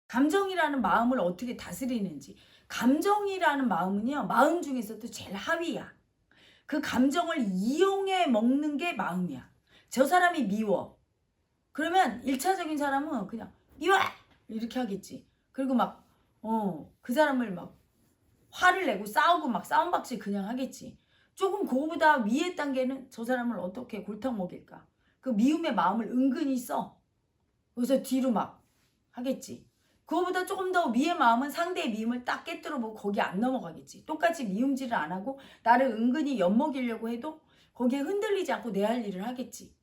감정이라는 마음을 어떻게 다스리는지. 감정이라는 마음은요, 마음 중에서도 제일 하위야. 그 감정을 이용해 먹는 게 마음이야. 저 사람이 미워. 그러면 1차적인 사람은 그냥 미워! 이렇게 하겠지. 그리고 막 그 사람을 막 화를 내고 싸우고 막 싸움박질 그냥 하겠지. 조금 그거보다 위의 단계는 저 사람을 어떻게 골탕 먹일까. 그 미움의 마음을 은근히 써. 그래서 뒤로 막 하겠지. 그거보다 조금 더 위의 마음은 상대의 미움을 딱 깨뜨려보고 거기 안 넘어가겠지. 똑같이 미움질을 안 하고 나를 은근히 엿먹이려고 해도 거기에 흔들리지 않고 내 할 일을 하겠지.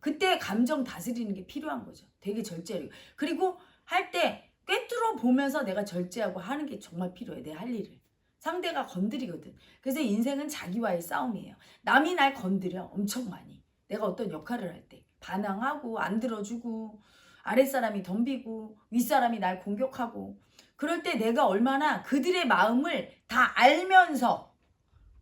그때 감정 다스리는 게 필요한 거죠. 되게 절제하고. 그리고 할 때 꿰뚫어 보면서 내가 절제하고 하는 게 정말 필요해. 내 할 일을. 상대가 건드리거든. 그래서 인생은 자기와의 싸움이에요. 남이 날 건드려 엄청 많이. 내가 어떤 역할을 할 때. 반항하고 안 들어주고 아랫사람이 덤비고 윗사람이 날 공격하고 그럴 때 내가 얼마나 그들의 마음을 다 알면서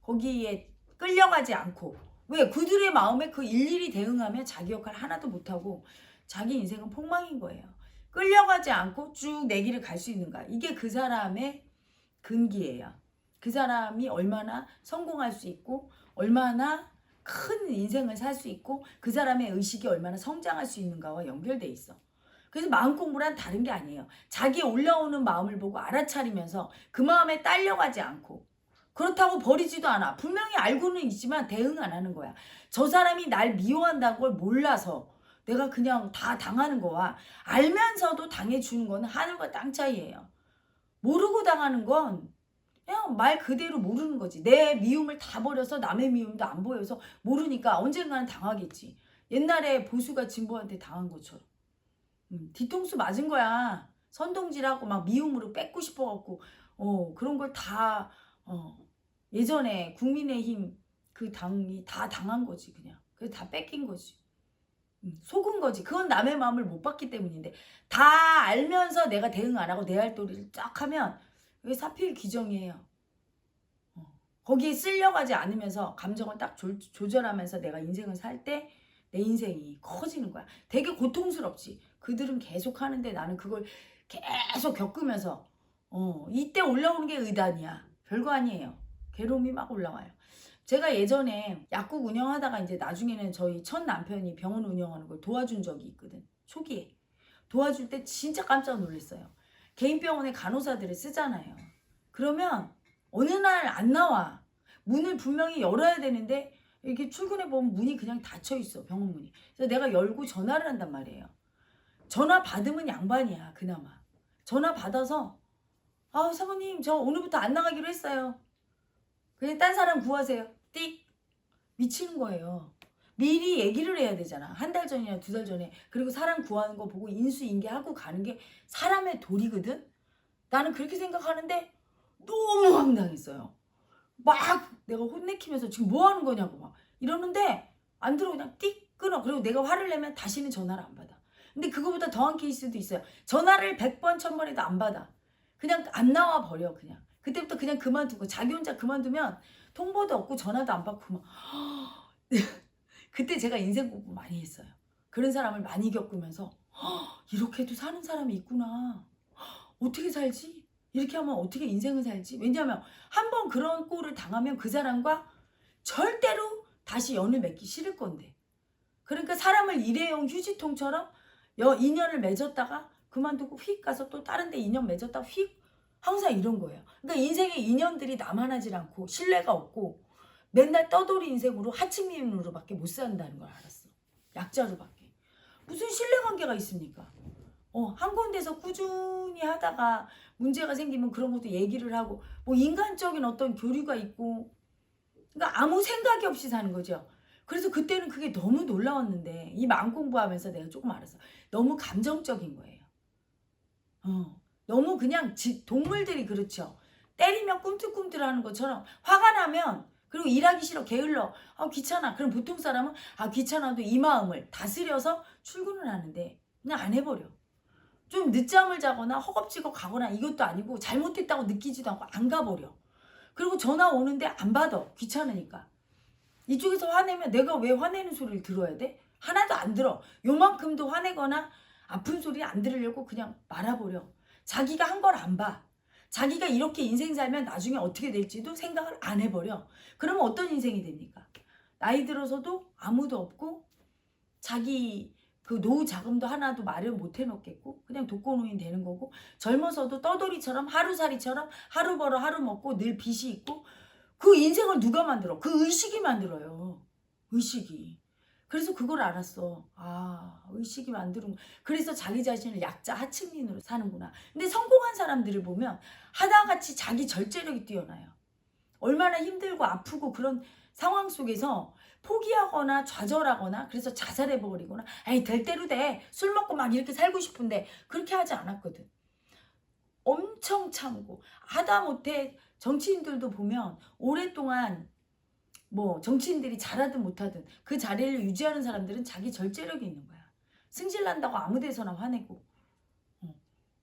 거기에 끌려가지 않고 왜 그들의 마음에 그 일일이 대응하면 자기 역할 하나도 못하고 자기 인생은 폭망인 거예요. 끌려가지 않고 쭉 내 길을 갈 수 있는가. 이게 그 사람의 근기예요. 그 사람이 얼마나 성공할 수 있고 얼마나 큰 인생을 살 수 있고 그 사람의 의식이 얼마나 성장할 수 있는가와 연결돼 있어. 그래서 마음 공부란 다른 게 아니에요. 자기 올라오는 마음을 보고 알아차리면서 그 마음에 딸려가지 않고 그렇다고 버리지도 않아. 분명히 알고는 있지만 대응 안 하는 거야. 저 사람이 날 미워한다는 걸 몰라서 내가 그냥 다 당하는 거와 알면서도 당해주는 거는 하늘과 땅 차이예요. 모르고 당하는 건 그냥 말 그대로 모르는 거지. 내 미움을 다 버려서 남의 미움도 안 보여서 모르니까 언젠가는 당하겠지. 옛날에 보수가 진보한테 당한 것처럼. 뒤통수 맞은 거야. 선동질하고 막 미움으로 뺏고 싶어갖고 그런 걸 다 예전에 국민의힘 그 당이 다 당한 거지 그냥. 그래서 다 뺏긴 거지. 속은 거지. 그건 남의 마음을 못 봤기 때문인데 다 알면서 내가 대응 안 하고 내 할 도리를 쫙 하면 왜 사필 규정이에요. 거기에 쓸려가지 않으면서 감정을 딱 조절하면서 내가 인생을 살 때 내 인생이 커지는 거야. 되게 고통스럽지. 그들은 계속 하는데 나는 그걸 계속 겪으면서 이때 올라오는 게 의단이야. 별거 아니에요. 괴로움이 막 올라와요. 제가 예전에 약국 운영하다가 이제 나중에는 저희 첫 남편이 병원 운영하는 걸 도와준 적이 있거든. 초기에. 도와줄 때 진짜 깜짝 놀랐어요. 개인병원에 간호사들을 쓰잖아요. 그러면 어느 날 안 나와. 문을 분명히 열어야 되는데 이렇게 출근해 보면 문이 그냥 닫혀 있어. 병원 문이. 그래서 내가 열고 전화를 한단 말이에요. 전화 받으면 양반이야. 그나마. 전화 받아서 사모님 저 오늘부터 안 나가기로 했어요. 그냥 딴 사람 구하세요. 띡. 미치는 거예요. 미리 얘기를 해야 되잖아. 한 달 전이나 2달 전에. 그리고 사람 구하는 거 보고 인수인계하고 가는 게 사람의 도리거든. 나는 그렇게 생각하는데 너무 황당했어요. 막 내가 혼내키면서 지금 뭐 하는 거냐고 막 이러는데 안 들어. 그냥 띡 끊어. 그리고 내가 화를 내면 다시는 전화를 안 받아. 근데 그거보다 더한 케이스도 있어요. 전화를 100번 1000번 해도 안 받아. 그냥 안 나와 버려. 그냥 그때부터 그냥 그만두고 자기 혼자 그만두면 통보도 없고 전화도 안 받고 막 그때 제가 인생 공부 많이 했어요. 그런 사람을 많이 겪으면서 이렇게도 사는 사람이 있구나. 어떻게 살지? 이렇게 하면 어떻게 인생을 살지? 왜냐하면 한 번 그런 꼴을 당하면 그 사람과 절대로 다시 연을 맺기 싫을 건데. 그러니까 사람을 일회용 휴지통처럼 인연을 맺었다가 그만두고 휙 가서 또 다른 데 인연 맺었다가 휙 항상 이런 거예요. 그러니까 인생의 인연들이 남아나질 않고 신뢰가 없고 맨날 떠돌이 인생으로 하층민으로밖에 못 산다는 걸 알았어. 약자로밖에. 무슨 신뢰관계가 있습니까? 한 군데서 꾸준히 하다가 문제가 생기면 그런 것도 얘기를 하고 뭐 인간적인 어떤 교류가 있고 그러니까 아무 생각이 없이 사는 거죠. 그래서 그때는 그게 너무 놀라웠는데 이 마음 공부하면서 내가 조금 알았어. 너무 감정적인 거예요. 너무 그냥 동물들이 그렇죠. 때리면 꿈틀꿈틀하는 것처럼 화가 나면 그리고 일하기 싫어 게을러 귀찮아. 그럼 보통 사람은 귀찮아도 이 마음을 다스려서 출근을 하는데 그냥 안 해버려. 좀 늦잠을 자거나 허겁지겁 가거나 이것도 아니고 잘못했다고 느끼지도 않고 안 가버려. 그리고 전화 오는데 안 받아. 귀찮으니까. 이쪽에서 화내면 내가 왜 화내는 소리를 들어야 돼? 하나도 안 들어. 요만큼도 화내거나 아픈 소리 안 들으려고 그냥 말아버려. 자기가 한 걸 안 봐. 자기가 이렇게 인생 살면 나중에 어떻게 될지도 생각을 안 해버려. 그러면 어떤 인생이 됩니까? 나이 들어서도 아무도 없고 자기 그 노후 자금도 하나도 마련 못 해놓겠고 그냥 독거노인 되는 거고, 젊어서도 떠돌이처럼 하루살이처럼 하루 벌어 하루 먹고 늘 빚이 있고. 그 인생을 누가 만들어? 그 의식이 만들어요. 의식이. 그래서 그걸 알았어. 아, 의식이 만드는 거. 그래서 자기 자신을 약자 하층민으로 사는구나. 근데 성공한 사람들을 보면 하나같이 자기 절제력이 뛰어나요. 얼마나 힘들고 아프고 그런 상황 속에서 포기하거나 좌절하거나 그래서 자살해버리거나 에이 될 대로 돼. 술 먹고 막 이렇게 살고 싶은데 그렇게 하지 않았거든. 엄청 참고. 하다못해 정치인들도 보면 오랫동안 뭐 정치인들이 잘하든 못하든 그 자리를 유지하는 사람들은 자기 절제력이 있는 거야. 승질난다고 아무 데서나 화내고.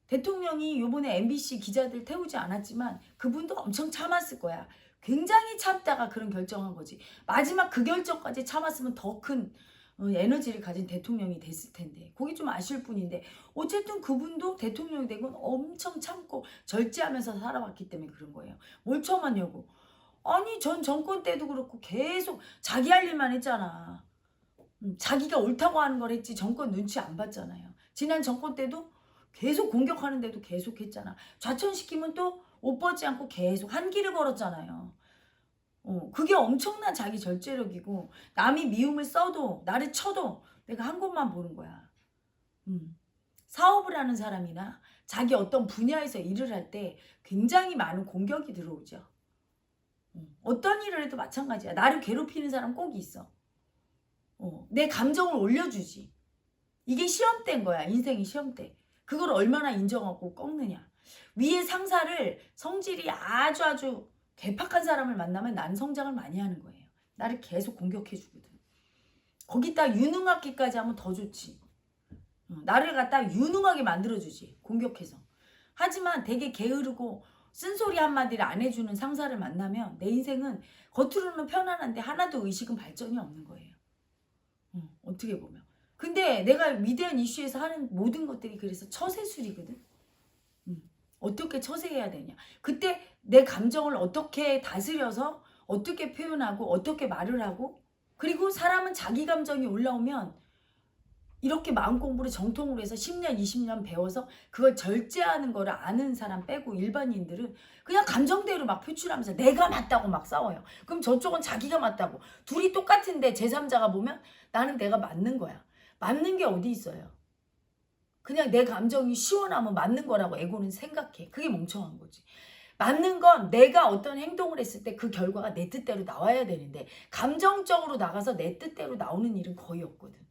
대통령이 요번에 MBC 기자들 태우지 않았지만 그분도 엄청 참았을 거야. 굉장히 참다가 그런 결정한 거지. 마지막 그 결정까지 참았으면 더 큰 에너지를 가진 대통령이 됐을 텐데. 그게 좀 아쉬울 뿐인데 어쨌든 그분도 대통령이 되고 엄청 참고 절제하면서 살아왔기 때문에 그런 거예요. 뭘 참았냐고. 아니 전 정권 때도 그렇고 계속 자기 할 일만 했잖아. 자기가 옳다고 하는 걸 했지 정권 눈치 안 봤잖아요. 지난 정권 때도 계속 공격하는데도 계속 했잖아. 좌천시키면 또 옷 벗지 않고 계속 한 길을 걸었잖아요. 그게 엄청난 자기 절제력이고, 남이 미움을 써도 나를 쳐도 내가 한 곳만 보는 거야. 사업을 하는 사람이나 자기 어떤 분야에서 일을 할 때 굉장히 많은 공격이 들어오죠. 어떤 일을 해도 마찬가지야. 나를 괴롭히는 사람 꼭 있어. 내 감정을 올려주지. 이게 시험대인 거야. 인생이 시험대. 그걸 얼마나 인정하고 꺾느냐. 위에 상사를 성질이 아주 괴팍한 사람을 만나면 난 성장을 많이 하는 거예요. 나를 계속 공격해 주거든. 거기다 유능하기까지 하면 더 좋지. 나를 갖다 유능하게 만들어주지. 공격해서. 하지만 되게 게으르고 쓴소리 한마디를 안 해주는 상사를 만나면 내 인생은 겉으로는 편안한데 하나도 의식은 발전이 없는 거예요. 어떻게 보면. 근데 내가 위대한 이슈에서 하는 모든 것들이 그래서 처세술이거든. 어떻게 처세해야 되냐. 그때 내 감정을 어떻게 다스려서 어떻게 표현하고 어떻게 말을 하고, 그리고 사람은 자기 감정이 올라오면 이렇게 마음 공부를 정통으로 해서 10년 20년 배워서 그걸 절제하는 거를 아는 사람 빼고 일반인들은 그냥 감정대로 막 표출하면서 내가 맞다고 막 싸워요. 그럼 저쪽은 자기가 맞다고. 둘이 똑같은데 제3자가 보면 나는 내가 맞는 거야. 맞는 게 어디 있어요. 그냥 내 감정이 시원하면 맞는 거라고 에고는 생각해. 그게 멍청한 거지. 맞는 건 내가 어떤 행동을 했을 때 그 결과가 내 뜻대로 나와야 되는데 감정적으로 나가서 내 뜻대로 나오는 일은 거의 없거든.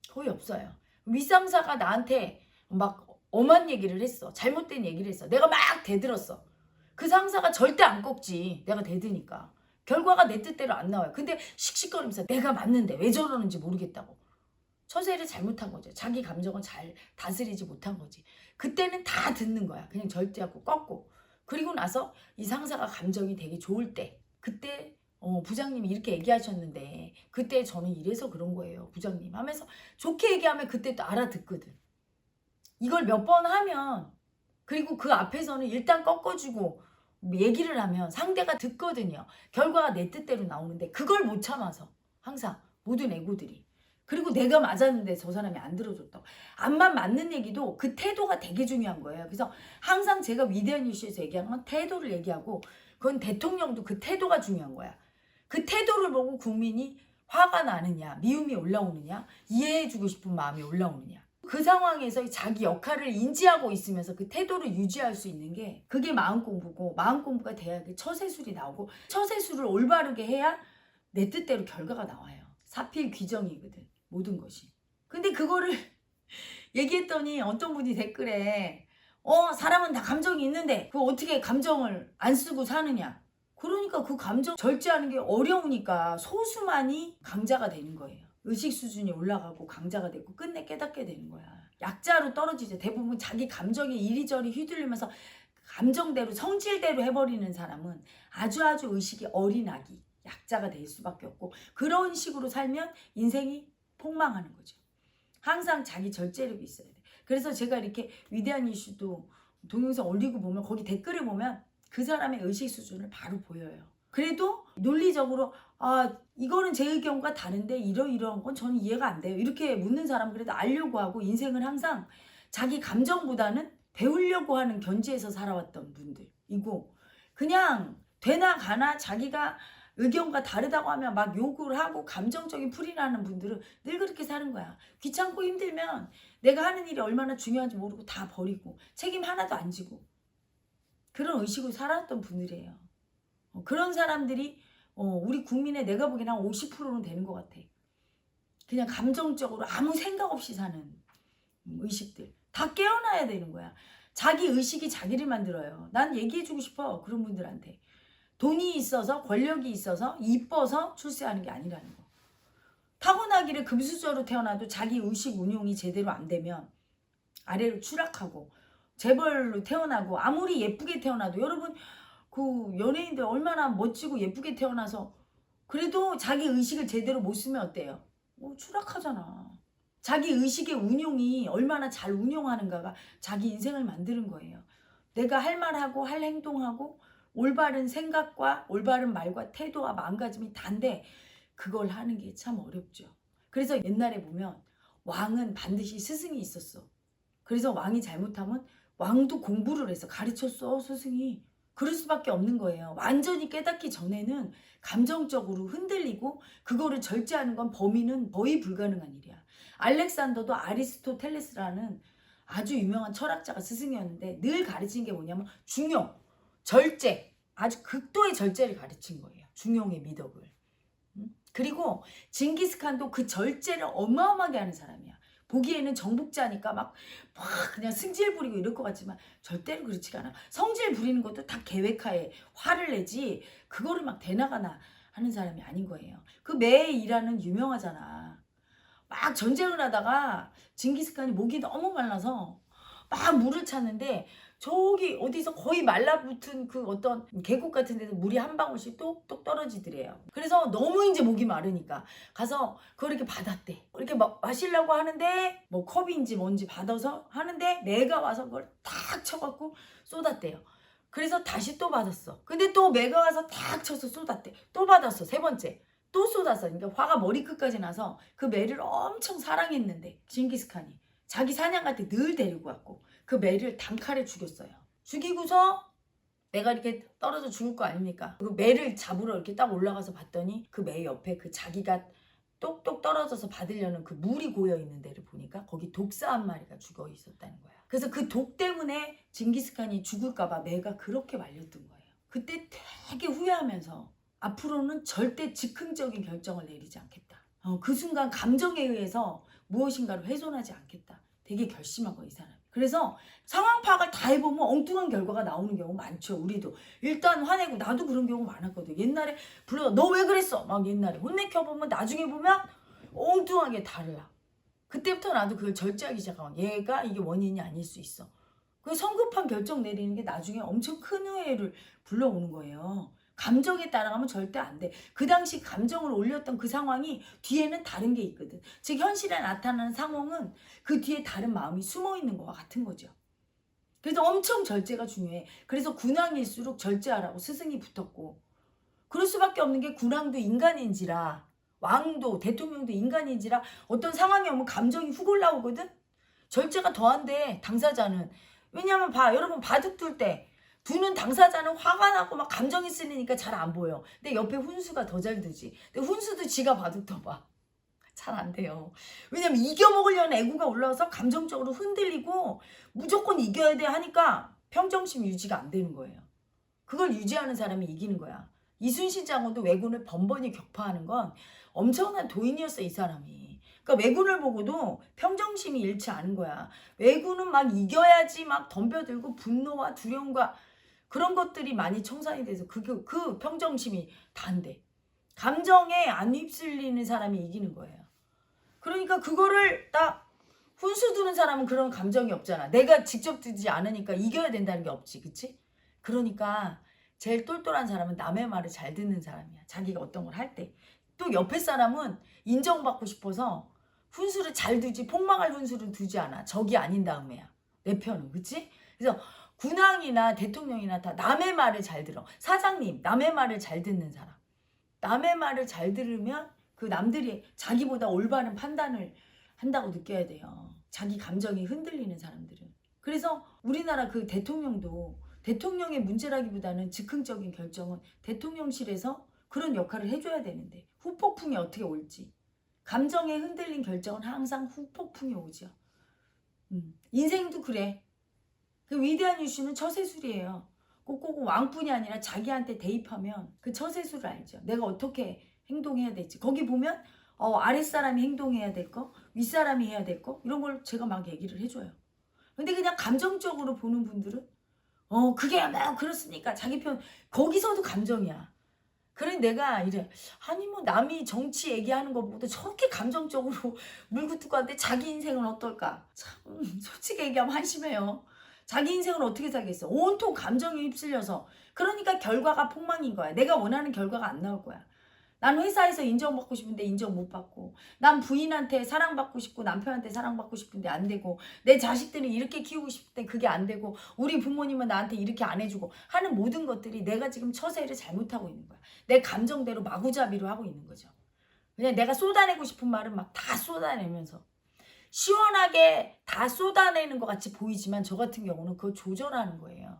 거의 없어요. 윗상사가 나한테 막 엄한 얘기를 했어. 잘못된 얘기를 했어. 내가 막 대들었어. 그 상사가 절대 안 꺾지. 내가 대드니까. 결과가 내 뜻대로 안 나와요. 근데 씩씩거리면서 내가 맞는데 왜 저러는지 모르겠다고. 처세를 잘못한 거죠. 자기 감정을 잘 다스리지 못한 거지. 그때는 다 듣는 거야. 그냥 절제하고 꺾고. 그리고 나서 이 상사가 감정이 되게 좋을 때, 그때 부장님이 이렇게 얘기하셨는데 그때 저는 이래서 그런 거예요 부장님 하면서 좋게 얘기하면 그때 또 알아듣거든. 이걸 몇 번 하면, 그리고 그 앞에서는 일단 꺾어주고 얘기를 하면 상대가 듣거든요. 결과가 내 뜻대로 나오는데 그걸 못 참아서 항상 모든 애고들이. 그리고 내가 맞았는데 저 사람이 안 들어줬다고. 암만 맞는 얘기도 그 태도가 되게 중요한 거예요. 그래서 항상 제가 위대한 이슈에서 얘기한 건 태도를 얘기하고, 그건 대통령도 그 태도가 중요한 거야. 그 태도를 보고 국민이 화가 나느냐, 미움이 올라오느냐, 이해해주고 싶은 마음이 올라오느냐. 그 상황에서 자기 역할을 인지하고 있으면서 그 태도를 유지할 수 있는 게 그게 마음 공부고, 마음 공부가 돼야 그 처세술이 나오고, 처세술을 올바르게 해야 내 뜻대로 결과가 나와요. 사필귀정이거든 모든 것이. 근데 그거를 얘기했더니 어떤 분이 댓글에 사람은 다 감정이 있는데 그거 어떻게 감정을 안 쓰고 사느냐. 그러니까 그 감정 절제하는 게 어려우니까 소수만이 강자가 되는 거예요. 의식 수준이 올라가고 강자가 되고 끝내 깨닫게 되는 거야. 약자로 떨어지죠. 대부분 자기 감정에 이리저리 휘둘리면서 감정대로 성질대로 해버리는 사람은 아주 의식이 어린 아기, 약자가 될 수밖에 없고, 그런 식으로 살면 인생이 폭망하는 거죠. 항상 자기 절제력이 있어야 돼. 그래서 제가 이렇게 위대한 이슈도 동영상 올리고 보면 거기 댓글을 보면 그 사람의 의식 수준을 바로 보여요. 그래도 논리적으로 이거는 제 의견과 다른데 이러이러한 건 저는 이해가 안 돼요. 이렇게 묻는 사람은 그래도 알려고 하고 인생을 항상 자기 감정보다는 배우려고 하는 견지에서 살아왔던 분들이고 그냥 되나 가나 자기가 의견과 다르다고 하면 막 욕을 하고 감정적인 풀이 나는 분들은 늘 그렇게 사는 거야. 귀찮고 힘들면 내가 하는 일이 얼마나 중요한지 모르고 다 버리고 책임 하나도 안 지고 그런 의식으로 살았던 분들이에요. 그런 사람들이 우리 국민의 내가 보기엔 한 50%는 되는 것 같아. 그냥 감정적으로 아무 생각 없이 사는 의식들. 다 깨어나야 되는 거야. 자기 의식이 자기를 만들어요. 난 얘기해주고 싶어. 그런 분들한테. 돈이 있어서 권력이 있어서 이뻐서 출세하는 게 아니라는 거. 타고나기를 금수저로 태어나도 자기 의식 운용이 제대로 안 되면 아래로 추락하고 재벌로 태어나고 아무리 예쁘게 태어나도 여러분 그 연예인들 얼마나 멋지고 예쁘게 태어나서 그래도 자기 의식을 제대로 못 쓰면 어때요? 추락하잖아. 자기 의식의 운용이 얼마나 잘 운용하는가가 자기 인생을 만드는 거예요. 내가 할 말하고 할 행동하고 올바른 생각과 올바른 말과 태도와 마음가짐이 다인데 그걸 하는 게 참 어렵죠. 그래서 옛날에 보면 왕은 반드시 스승이 있었어. 그래서 왕이 잘못하면 왕도 공부를 해서 가르쳤어 스승이. 그럴 수밖에 없는 거예요. 완전히 깨닫기 전에는 감정적으로 흔들리고 그거를 절제하는 건 범인은 거의 불가능한 일이야. 알렉산더도 아리스토텔레스라는 아주 유명한 철학자가 스승이었는데 늘 가르친 게 뭐냐면 중용, 절제, 아주 극도의 절제를 가르친 거예요. 중용의 미덕을. 그리고 징기스칸도 그 절제를 어마어마하게 하는 사람이야. 보기에는 정복자니까 막 그냥 승질 부리고 이럴 것 같지만 절대로 그렇지가 않아. 성질 부리는 것도 다 계획하에 화를 내지 그거를 막 대나가나 하는 사람이 아닌 거예요. 그 매일하는 유명하잖아. 막 전쟁을 하다가 징기스칸이 목이 너무 말라서 막 물을 찾는데 저기 어디서 거의 말라붙은 그 어떤 계곡 같은 데서 물이 한 방울씩 똑똑 떨어지더래요. 그래서 너무 이제 목이 마르니까 가서 그걸 이렇게 받았대. 이렇게 마시려고 하는데 뭐 컵인지 뭔지 받아서 하는데 매가 와서 그걸 탁 쳐갖고 쏟았대요. 그래서 다시 또 받았어. 근데 또 매가 와서 탁 쳐서 쏟았대. 또 받았어. 세 번째. 또 쏟았어. 그러니까 화가 머리끝까지 나서 그 매를 엄청 사랑했는데 징기스칸이 자기 사냥 갈 때 늘 데리고 왔고 그 매를 단칼에 죽였어요. 죽이고서 내가 이렇게 떨어져 죽을 거 아닙니까? 그 매를 잡으러 이렇게 딱 올라가서 봤더니 그 매 옆에 그 자기가 똑똑 떨어져서 받으려는 그 물이 고여 있는 데를 보니까 거기 독사 한 마리가 죽어 있었다는 거야. 그래서 그 독 때문에 징기스칸이 죽을까 봐 매가 그렇게 말렸던 거예요. 그때 되게 후회하면서 앞으로는 절대 즉흥적인 결정을 내리지 않겠다. 그 순간 감정에 의해서 무엇인가를 훼손하지 않겠다. 되게 결심하고 이 사람. 그래서 상황 파악을 다 해보면 엉뚱한 결과가 나오는 경우 많죠. 우리도 일단 화내고 나도 그런 경우 많았거든. 옛날에 불러 너 왜 그랬어? 막 옛날에 혼내켜보면 나중에 보면 엉뚱하게 달라. 그때부터 나도 그걸 절제하기 시작하면 얘가 이게 원인이 아닐 수 있어. 그 성급한 결정 내리는 게 나중에 엄청 큰 후회를 불러오는 거예요. 감정에 따라가면 절대 안 돼. 그 당시 감정을 올렸던 그 상황이 뒤에는 다른 게 있거든. 즉 현실에 나타나는 상황은 그 뒤에 다른 마음이 숨어 있는 거와 같은 거죠. 그래서 엄청 절제가 중요해. 그래서 군왕일수록 절제하라고 스승이 붙었고 그럴 수밖에 없는 게 군왕도 인간인지라 왕도 대통령도 인간인지라 어떤 상황이 오면 감정이 훅 올라오거든. 절제가 더한데 당사자는. 왜냐하면 여러분 바둑 둘 때 두는 당사자는 화가 나고 막 감정이 쓸리니까 잘 안 보여. 근데 옆에 훈수가 더 잘 두지. 근데 훈수도 지가 바둑 둬봐. 잘 안 돼요. 왜냐면 이겨먹으려는 애구가 올라와서 감정적으로 흔들리고 무조건 이겨야 돼 하니까 평정심 유지가 안 되는 거예요. 그걸 유지하는 사람이 이기는 거야. 이순신 장군도 왜군을 번번이 격파하는 건 엄청난 도인이었어 이 사람이. 그러니까 왜군을 보고도 평정심이 잃지 않은 거야. 왜군은 막 이겨야지 막 덤벼들고 분노와 두려움과 그런 것들이 많이 청산이 돼서 그 평정심이 단데 감정에 안 휩쓸리는 사람이 이기는 거예요. 그러니까 그거를 딱 훈수 두는 사람은 그런 감정이 없잖아. 내가 직접 두지 않으니까 이겨야 된다는 게 없지. 그치? 그러니까 제일 똘똘한 사람은 남의 말을 잘 듣는 사람이야. 자기가 어떤 걸 할 때. 또 옆에 사람은 인정받고 싶어서 훈수를 잘 두지 폭망할 훈수를 두지 않아. 적이 아닌 다음에야. 내 편은. 그치? 그래서 군왕이나 대통령이나 다 남의 말을 잘 들어. 사장님 남의 말을 잘 듣는 사람. 남의 말을 잘 들으면 그 남들이 자기보다 올바른 판단을 한다고 느껴야 돼요. 자기 감정이 흔들리는 사람들은. 그래서 우리나라 그 대통령도 대통령의 문제라기보다는 즉흥적인 결정은 대통령실에서 그런 역할을 해줘야 되는데 후폭풍이 어떻게 올지. 감정에 흔들린 결정은 항상 후폭풍이 오죠. 인생도 그래. 그 위대한 이슈는 처세술이에요. 꼭 왕뿐이 아니라 자기한테 대입하면 그 처세술을 알죠. 내가 어떻게 행동해야 될지. 거기 보면 아랫사람이 행동해야 될 거, 윗사람이 해야 될 거 이런 걸 제가 막 얘기를 해줘요. 근데 그냥 감정적으로 보는 분들은 그게 막 그렇으니까 자기 편 거기서도 감정이야. 그래 내가 이래 아니 뭐 남이 정치 얘기하는 것보다 저렇게 감정적으로 물고 뜯고 하는데 자기 인생은 어떨까? 참 솔직히 얘기하면 한심해요. 자기 인생을 어떻게 살겠어? 온통 감정에 휩쓸려서. 그러니까 결과가 폭망인 거야. 내가 원하는 결과가 안 나올 거야. 난 회사에서 인정받고 싶은데 인정 못 받고, 난 부인한테 사랑받고 싶고 남편한테 사랑받고 싶은데 안 되고, 내 자식들은 이렇게 키우고 싶은데 그게 안 되고, 우리 부모님은 나한테 이렇게 안 해주고 하는 모든 것들이 내가 지금 처세를 잘못하고 있는 거야. 내 감정대로 마구잡이로 하고 있는 거죠. 그냥 내가 쏟아내고 싶은 말은 막 다 쏟아내면서 시원하게 다 쏟아내는 것 같이 보이지만 저 같은 경우는 그걸 조절하는 거예요.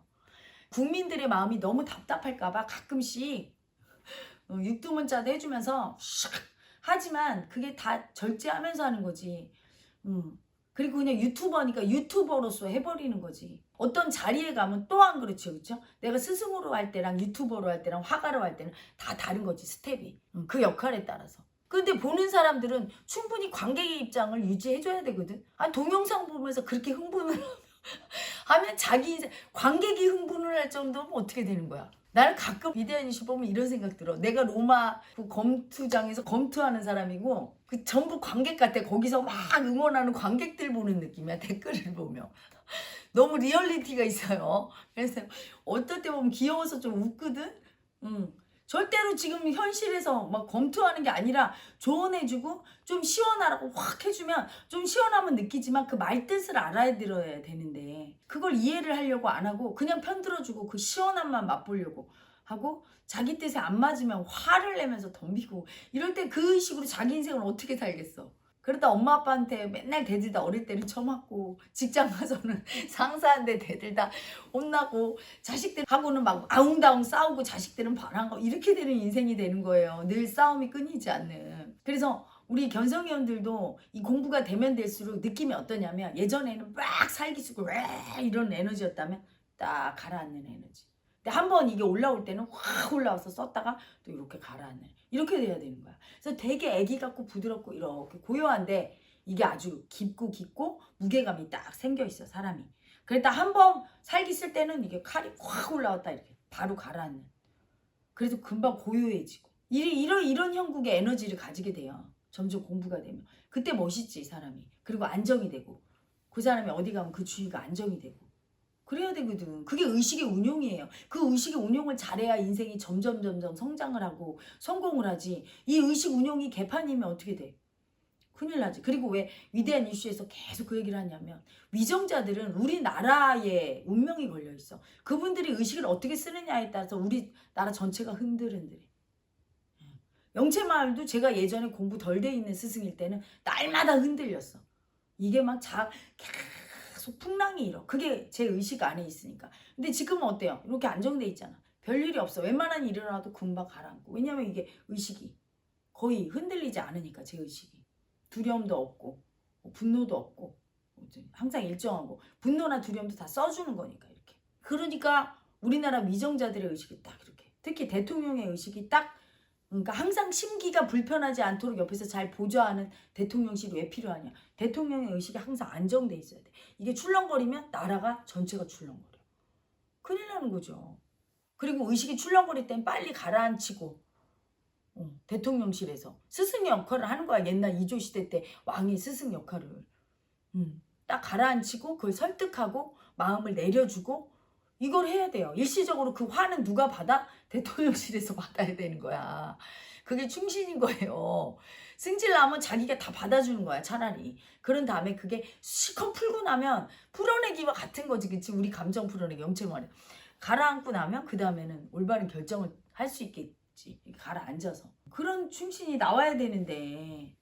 국민들의 마음이 너무 답답할까봐 가끔씩 육두문자도 해주면서 샥 하지만 그게 다 절제하면서 하는 거지. 그리고 그냥 유튜버니까 유튜버로서 해버리는 거지. 어떤 자리에 가면 또한 그렇죠. 그렇죠? 내가 스승으로 할 때랑 유튜버로 할 때랑 화가로 할 때는 다 다른 거지 스텝이. 그 역할에 따라서. 근데 보는 사람들은 충분히 관객의 입장을 유지해줘야 되거든. 동영상 보면서 그렇게 흥분을 하면 자기 인생, 관객이 흥분을 할 정도면 어떻게 되는 거야? 나는 가끔 위대한 이슈 보면 이런 생각 들어. 내가 로마 그 검투장에서 검투하는 사람이고 그 전부 관객 같아. 거기서 막 응원하는 관객들 보는 느낌이야. 댓글을 보면. 너무 리얼리티가 있어요. 그래서 어떨 때 보면 귀여워서 좀 웃거든. 절대로 지금 현실에서 막 검토하는 게 아니라 조언해주고 좀 시원하라고 확 해주면 좀 시원하면 느끼지만 그 말뜻을 알아야 들어야 되는데 그걸 이해를 하려고 안 하고 그냥 편들어주고 그 시원함만 맛보려고 하고 자기 뜻에 안 맞으면 화를 내면서 덤비고 이럴 때 그 식으로 자기 인생을 어떻게 살겠어. 그러다 엄마 아빠한테 맨날 대들다 어릴 때는 처맞고 직장 가서는 상사한테 대들다 혼나고 자식들하고는 막 아웅다웅 싸우고 자식들은 반항하고 이렇게 되는 인생이 되는 거예요. 늘 싸움이 끊이지 않는. 그래서 우리 견성위원들도 이 공부가 되면 될수록 느낌이 어떠냐면 예전에는 막 살기수고 이런 에너지였다면 딱 가라앉는 에너지. 근데 한번 이게 올라올 때는 확 올라와서 썼다가 또 이렇게 가라앉는 이렇게 돼야 되는 거야. 그래서 되게 애기 같고 부드럽고 이렇게 고요한데 이게 아주 깊고 무게감이 딱 생겨 있어 사람이. 그랬다 한번 살기 쓸 때는 이게 칼이 확 올라왔다 이렇게 바로 가라앉는. 그래서 금방 고요해지고 이런 형국의 에너지를 가지게 돼요. 점점 공부가 되면 그때 멋있지 사람이. 그리고 안정이 되고 그 사람이 어디 가면 그 주위가 안정이 되고. 그래야 되거든. 그게 의식의 운용이에요. 그 의식의 운용을 잘해야 인생이 점점 성장을 하고 성공을 하지. 이 의식 운용이 개판이면 어떻게 돼? 큰일 나지. 그리고 왜 위대한 이슈에서 계속 그 얘기를 하냐면 위정자들은 우리나라에 운명이 걸려 있어. 그분들이 의식을 어떻게 쓰느냐에 따라서 우리나라 전체가 흔들흔들해. 영채마을도 제가 예전에 공부 덜 돼 있는 스승일 때는 날마다 흔들렸어. 이게 막 계속 풍랑이 일어. 그게 제 의식 안에 있으니까. 근데 지금은 어때요? 이렇게 안정돼 있잖아. 별일이 없어. 웬만한 일이 일어나도 금방 가라앉고. 왜냐면 이게 의식이 거의 흔들리지 않으니까 제 의식이. 두려움도 없고 분노도 없고 항상 일정하고 분노나 두려움도 다 써주는 거니까 이렇게. 그러니까 우리나라 위정자들의 의식이 딱 이렇게. 특히 대통령의 의식이 딱 그러니까 항상 심기가 불편하지 않도록 옆에서 잘 보좌하는 대통령실이 왜 필요하냐. 대통령의 의식이 항상 안정돼 있어야 돼. 이게 출렁거리면 나라가 전체가 출렁거려. 큰일 나는 거죠. 그리고 의식이 출렁거릴 땐 빨리 가라앉히고 대통령실에서 스승의 역할을 하는 거야. 옛날 이조 시대 때 왕이 스승 역할을 딱 가라앉히고 그걸 설득하고 마음을 내려주고 이걸 해야 돼요. 일시적으로 그 화는 누가 받아? 대통령실에서 받아야 되는 거야. 그게 충신인 거예요. 승질나면 자기가 다 받아주는 거야, 차라리. 그런 다음에 그게 시컷 풀고 나면 풀어내기와 같은 거지, 그치? 우리 감정 풀어내기, 영체 말이야. 가라앉고 나면 그 다음에는 올바른 결정을 할 수 있겠지. 가라앉아서. 그런 충신이 나와야 되는데,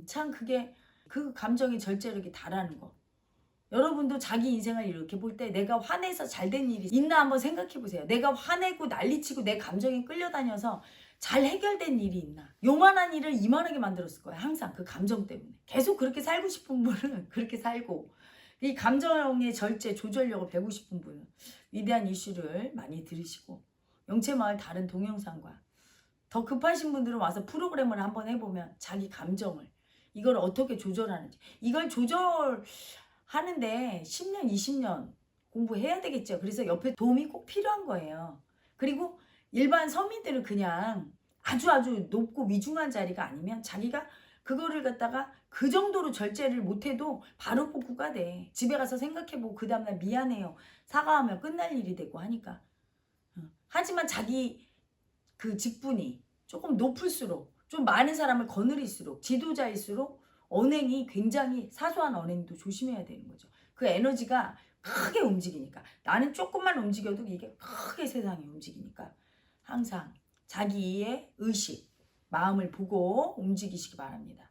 참 그게 그 감정이 절제력이 다라는 거. 여러분도 자기 인생을 이렇게 볼 때 내가 화내서 잘 된 일이 있나 한번 생각해 보세요. 내가 화내고 난리치고 내 감정이 끌려다녀서 잘 해결된 일이 있나. 요만한 일을 이만하게 만들었을 거예요. 항상 그 감정 때문에. 계속 그렇게 살고 싶은 분은 그렇게 살고, 이 감정의 절제, 조절력을 배우고 싶은 분은 위대한 이슈를 많이 들으시고, 영체마을 다른 동영상과 더 급하신 분들은 와서 프로그램을 한번 해보면 자기 감정을, 이걸 어떻게 조절하는지, 이걸 조절하는데 10년, 20년 공부해야 되겠죠. 그래서 옆에 도움이 꼭 필요한 거예요. 그리고 일반 서민들은 그냥 아주 높고 위중한 자리가 아니면 자기가 그거를 갖다가 그 정도로 절제를 못해도 바로 복구가 돼. 집에 가서 생각해보고 그 다음날 미안해요, 사과하면 끝날 일이 되고 하니까. 하지만 자기 그 직분이 조금 높을수록, 좀 많은 사람을 거느릴수록, 지도자일수록 언행이 굉장히, 사소한 언행도 조심해야 되는 거죠. 그 에너지가 크게 움직이니까. 나는 조금만 움직여도 이게 크게 세상이 움직이니까 항상 자기의 의식, 마음을 보고 움직이시기 바랍니다.